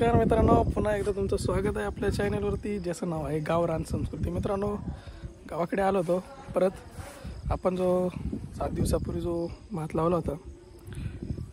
नमस्कार मित्रांनो, पुन्हा एकदा तुमचं स्वागत आहे आपल्या चॅनलवरती, ज्याचं नाव आहे गावरान संस्कृती। मित्रांनो, गावाकडे आलो होतो परत। आपण जो 7 दिवसापूर्वी जो भात लावला होता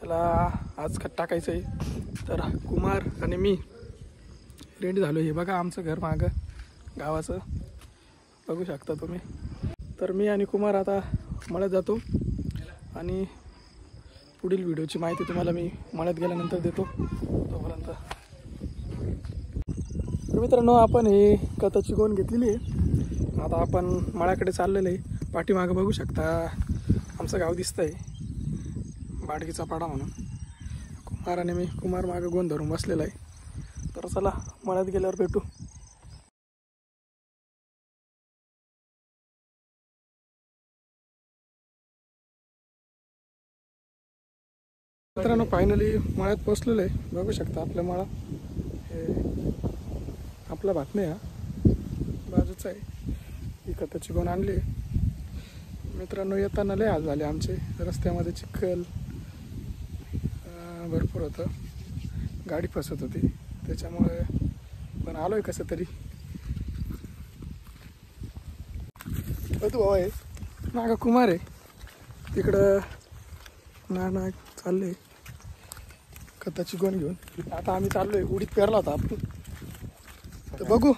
त्याला आज खत टाकायचं आहे। तर कुमार आणि मी रेडी झालो। हे बघा आमचं घर मागं गावाचं बघू शकता तुम्ही। तर मी आणि कुमार आता मळ्यात जातो आणि पुढील व्हिडिओची माहिती तुम्हाला मी मळ्यात गेल्यानंतर देतो। तोपर्यंत तर मित्रांनो, आपण हे खताची गोण घेतलेली आहे। आता आपण मळ्याकडे चाललेलो आहे। पाठीमागं बघू शकता आमचं गाव दिसतंय, बाडगीचा पाडा म्हणून। कुमार आणि मी, कुमार मागं गोण धरून बसलेला आहे। तर चला मळ्यात गेल्यावर भेटू। मित्रांनो, फायनली मळ्यात पोचलेलो आहे। बघू शकता आपला मळा, हे आपला भात नाही, हा बाजूचा आहे। ही खताची गोण आणली मित्रांनो। येताना लय हाल झाले आमचे, रस्त्यामध्ये चिखल भरपूर होतं, गाडी फसत होती, त्याच्यामुळे पण आलोय कसं तरी। तू भाऊ आहे नागा, कुमार आहे तिकडं, ना चालले खताची गोण घेऊन। आता आम्ही चाललोय, उडीद पेरला होता आपण, तर बघू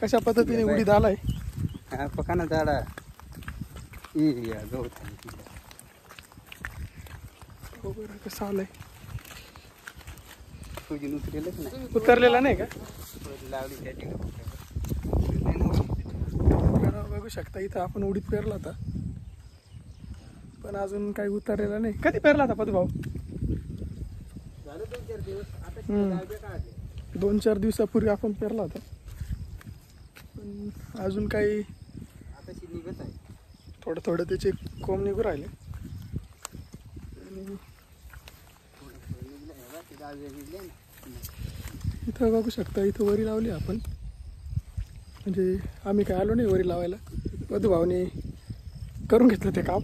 कशा पद्धतीने उडीद आलाय। पकाना झाडा कसं आलंय, उतरलेला नाही का? बघू शकता इथं आपण उडीद पेरला होता, पण अजून काही उतरलेला नाही। कधी पेरला होता पदू भाऊ? 2-4 दिवसापूर्वी आपण पेरला होता, पण अजून काही थोडं थोडं त्याचे कोंब निघू राहिले। इथं बघू शकता, इथं वरी लावली आपण, म्हणजे आम्ही काय आलो नाही वरी लावायला, पदू भाऊने करून घेतलं ते काम।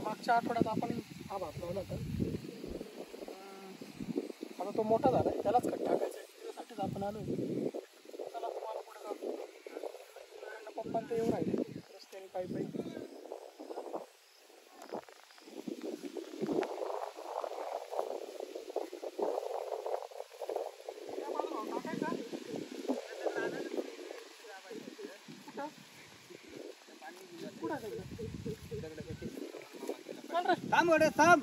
मागच्या आठवड्यात आपण हा भात लावला होता, आता तो मोठा झाला, त्यालाच खत टाकायचं आहे, त्यासाठीच आपण आलो। चला तुम्हाला पुढे जाऊ। पप्पा ते येऊ राहिले रस्त्याने पायी। थांब गड्या, थांब।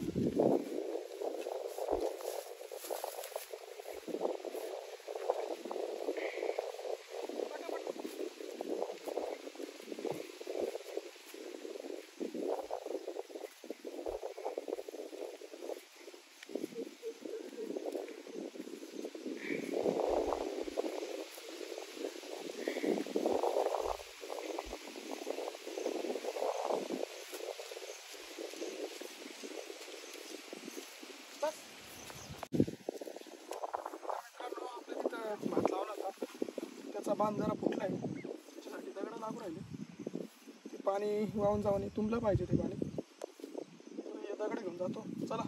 भात लावला होता, त्याचा बांध जरा फुटलाय, त्याच्यासाठी दगड लागू राहिले। ते पाणी वाहून जाऊन तुंबलं पाहिजे ते पाणी, तर हे दगड घेऊन जातो। चला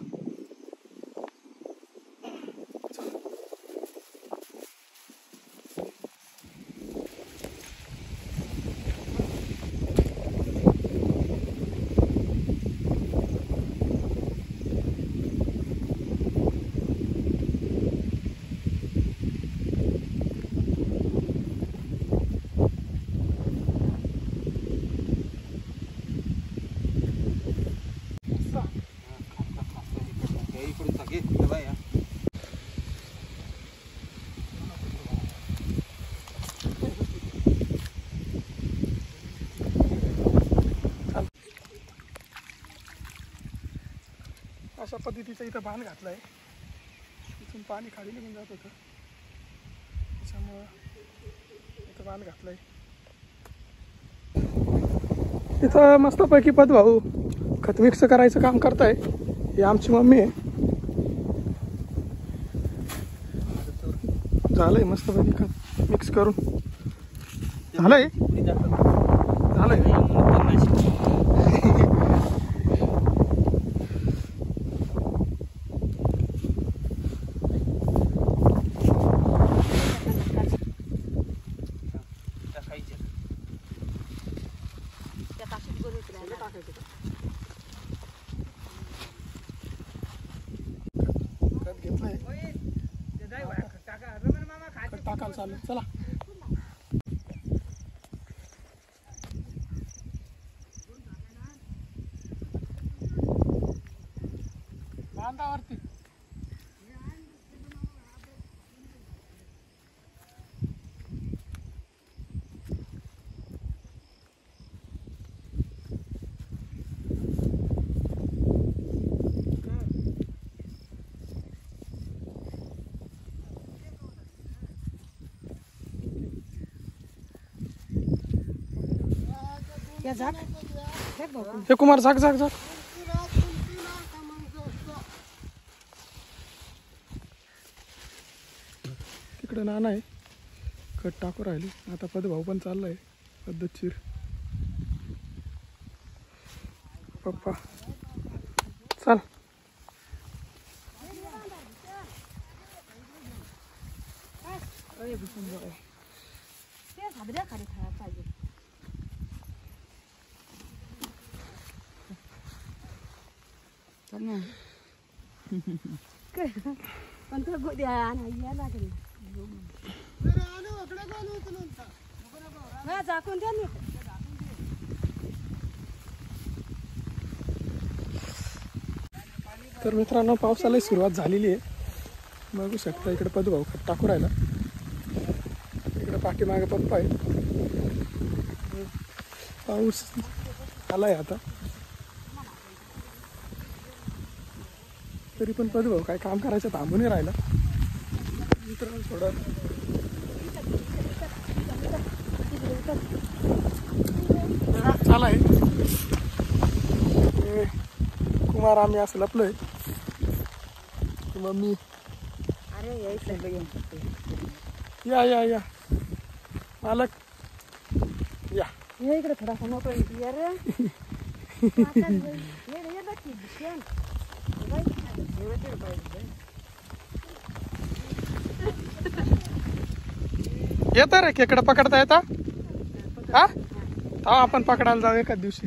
अशा पद्धतीचं इथं बांध घातला आहे, इथून पाणी खाली निघून जात होतं, त्याच्यामुळं इथं बांध घातला आहे। इथं मस्तपैकी पद भाऊ खत मिक्स करायचं काम करताय। ही आमची मम्मी आहे, झालंय मस्त पैकी का मिक्स करून झालंय झालंय टाकायला चालू चला बांधावरती हे कुमार झाक झाक झाक तिकडे नाना आहे कट टाकू राहिली आता पदभाऊ पण चाललाय पद्धतशीर पप्पा चल पण तो गोद्या या लागेल झाकून द्या तर मित्रांनो पावसाला सुरुवात झालेली आहे बघू शकता इकडे पदभाऊ खत टाकू राहिला इकडे पाठीमागे पप्पा आहे पाऊस आलाय आता तरी पण पदभाऊ काय काम करायचं थांबून राहिला मित्रांनो थोडं चालाय कुमार आम्ही असं लपलोय मम्मी या या या मालक या इकडे थोडासा मोकळा येतं रे खेकडं पकडता येता हा आपण पकडायला जाऊ एखाद दिवशी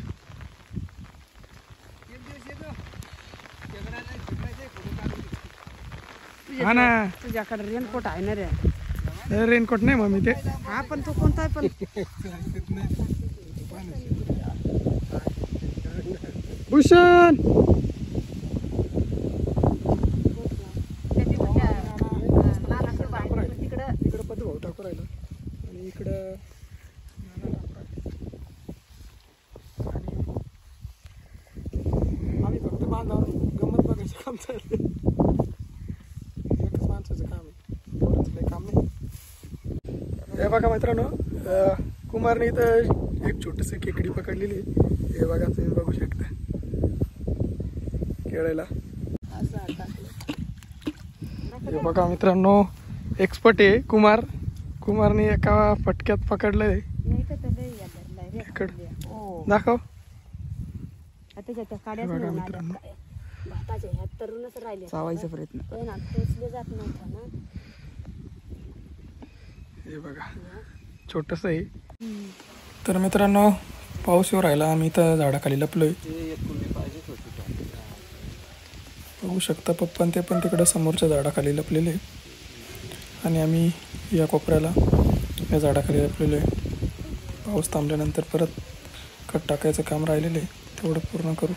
हा ना तुझ्याकडे रेनकोट आहे ना रे रेनकोट नाही मम्मी ते हा पण तो कोणता आहे पण भूषण इकडं पदभाऊ टाकू राहिला आणि इकडं आम्ही फक्त बांधावर गंमत बघायचं काम चाललं एकच माणसाचं काम आहे पोरांचं काही काम नाही हे बघा मित्रांनो कुमारने इथं एक छोटस खेकडी पकडलेली हे बघा तुम्ही बघू शकता खेळायला हे बघा मित्रांनो एक्सपर्ट आहे कुमारने एका फटक्यात पकडलंय दाखव बघा मित्रांनो चावायचा प्रयत्न हे बघा छोटस आहे तर मित्रांनो पाऊस येऊ राहिला आम्ही इथं झाडाखाली लपलोय बघू शकता पप्पा ते पण तिकडं समोरच्या झाडाखाली लपलेले आणि आम्ही या कोपऱ्याला या झाडाखाली लपलेलो आहे पाऊस थांबल्यानंतर परत खत टाकायचं काम राहिलेलं आहे तेवढं पूर्ण करू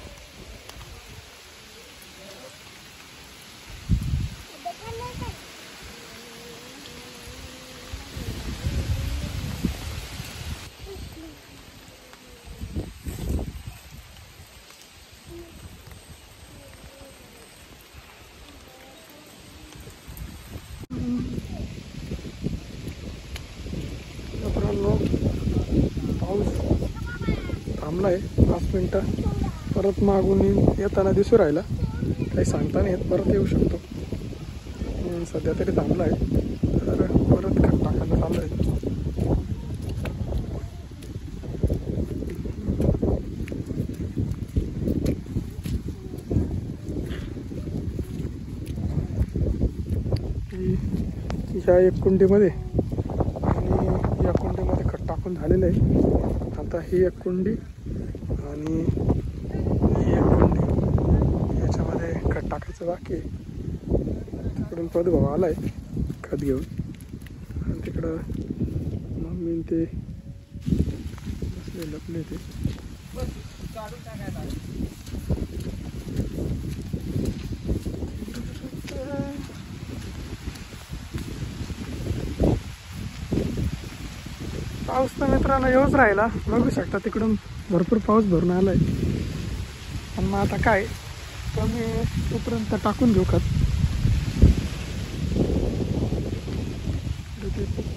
पाऊस थांबलाय 5 मिनिटं परत मागून येताना दिसू राहिला काही सांगता नाही येत परत येऊ शकतो सध्या तरी थांबलाय तर टाकायला चालू आहे. ह्या एक कुंडीमध्ये आणि या कुंडीमध्ये खत टाकून झालेलं आहे. आता ही एक कुंडी आणि ही एक कुंडी याच्यामध्ये खत टाकायचं बाकी आहे. तिकडून पदभाव आला आहे खत घेऊन आणि तिकडं मम्मी ते बसले लपले ते. पाऊस तर मित्रांनो येऊच राहिला. बघू शकता तिकडून भरपूर पाऊस भरून आलाय. पण मग आता काय कमी तोपर्यंत टाकून घेऊ खत.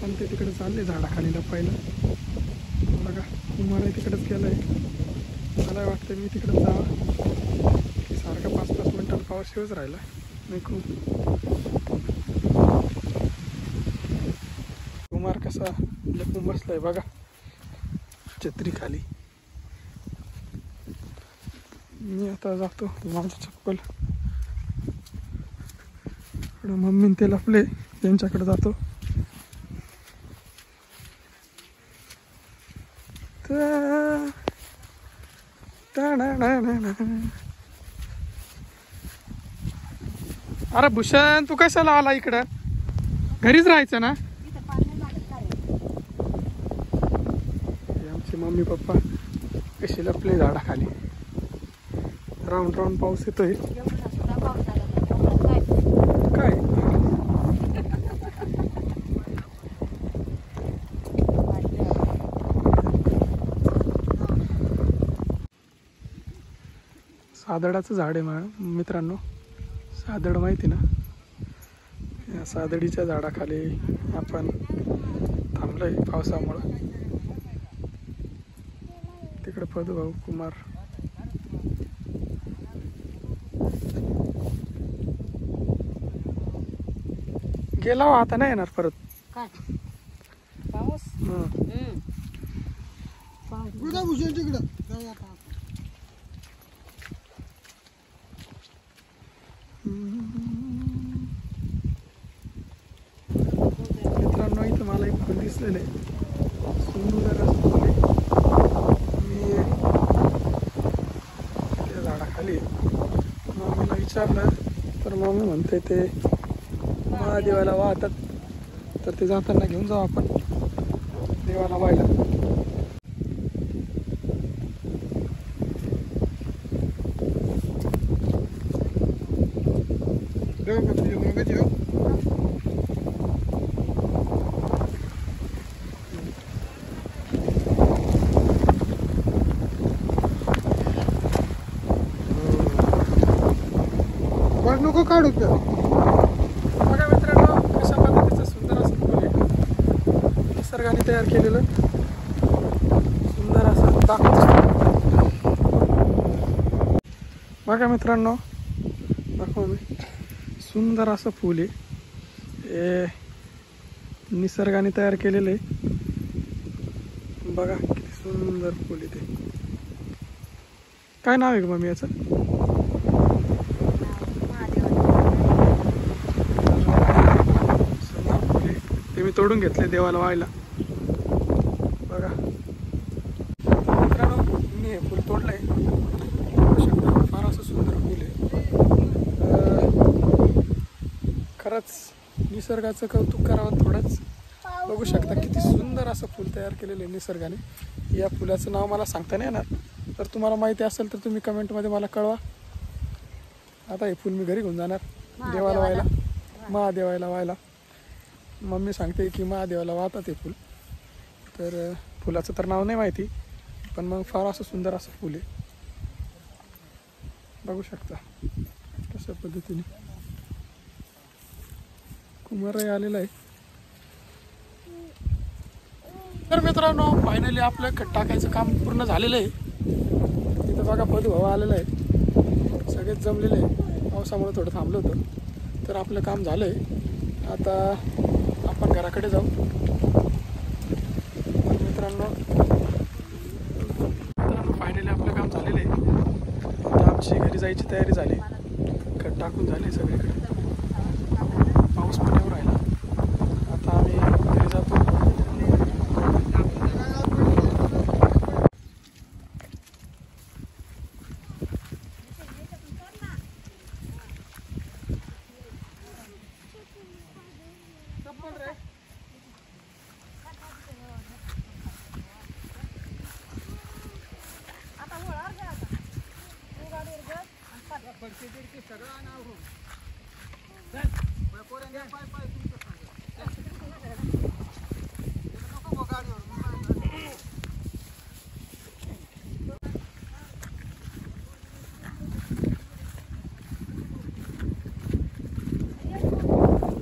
पण ते तिकडे चालले झाडाखाली लपायला. बघा तुम्हाला तिकडेच गेलंय. मला वाटतं मी तिकडे जावं. सारखा 5-5 मिनिटात पाऊस येऊच राहिला. नाही खूप कुमार कसा लपून बसलाय बघा छत्री खाली. मी आता जातो माझी चप्पल. मम्मी ते लपले त्यांच्याकडे जातो. अरे भूषण तू कशाला आला इकडं? घरीच राहायचं ना. आमचे मम्मी पप्पा कशी लपले झाडाखाली. राऊंड राऊंड पाऊस येतोय काय. सादडाचं झाड आहे मित्रांनो. सादड माहिती ना. या सादडीच्या झाडाखाली आपण थांबलोय पावसामुळं. तिकडे पदभाऊ कुमार. गेला हो आता नाही येणार परत. पाऊस मित्रांनो इथं मला एक फुल दिसलेलं आहे. सुंदर असं फुल आहे. मी त्या झाडाखाली मम्मीला विचारलं तर मम्मी म्हणते ते महादेवाला वाहतात. तर ते जाताना घेऊन जाऊ आपण देवाला व्हायला. नको काढू त्या. बघा मित्रांनो कशा पद्धतीचं सुंदर असं फुल आहे. निसर्गाने तयार केलेलं सुंदर असं दाखवतो. बघा मित्रांनो दाखव मी. सुंदर असं फुल आहे. हे निसर्गाने तयार केलेलं आहे. बघा किती सुंदर फुल आहे ते. काय नाव आहे का मम्मी याचं? ते मी तोडून घेतले देवाला व्हायला. बघा मित्रांनो मी हे फुल तोडलंय. फार असं सुंदर फुल आहे. खरंच निसर्गाचं कौतुक करावं थोडंच. बघू शकता किती सुंदर असं फुल तयार केलेलं आहे निसर्गाने. या फुलाचं नाव मला सांगता नाही येणार. तर तुम्हाला माहिती असेल तर तुम्ही कमेंटमध्ये मला कळवा. आता हे फुल मी घरी घेऊन जाणार देवाला व्हायला. महादेवाला व्हायला. मम्मी सांगते की महादेवाला वाहतात हे फुल. तर फुलाचं तर नाव नाही माहिती पण मग फार असं सुंदर असं फुल आहे. बघू शकता कशा पद्धतीने कुमारही आलेला आहे. तर मित्रांनो फायनली आपलं खत टाकायचं काम पूर्ण झालेलं आहे. इथं बघा पदभाऊ आलेला आहे. सगळेच जमलेले आहे. पावसामुळे थोडं थांबलं होतं. तर आपलं काम झालं आहे. आता आपण घराकडे जाऊ. मित्रांनो फायनली आपलं काम झालेलं आहे. आता आमची घरी जायची तयारी झाली. खत टाकून झाली सगळीकडे. पाऊस पण येऊ राहिला. आता आम्ही घरी जातो.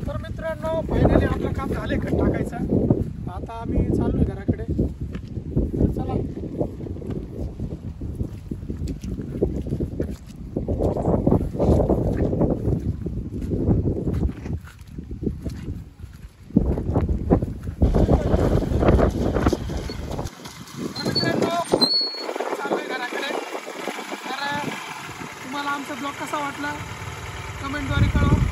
तर मित्रांनो फायनली आपलं काम झालंय खत टाकायचं. आता आम्ही चाललोय घराकडे. तर चला. तुम्हाला आमचा ब्लॉग कसा वाटला कमेंटद्वारे कळवा.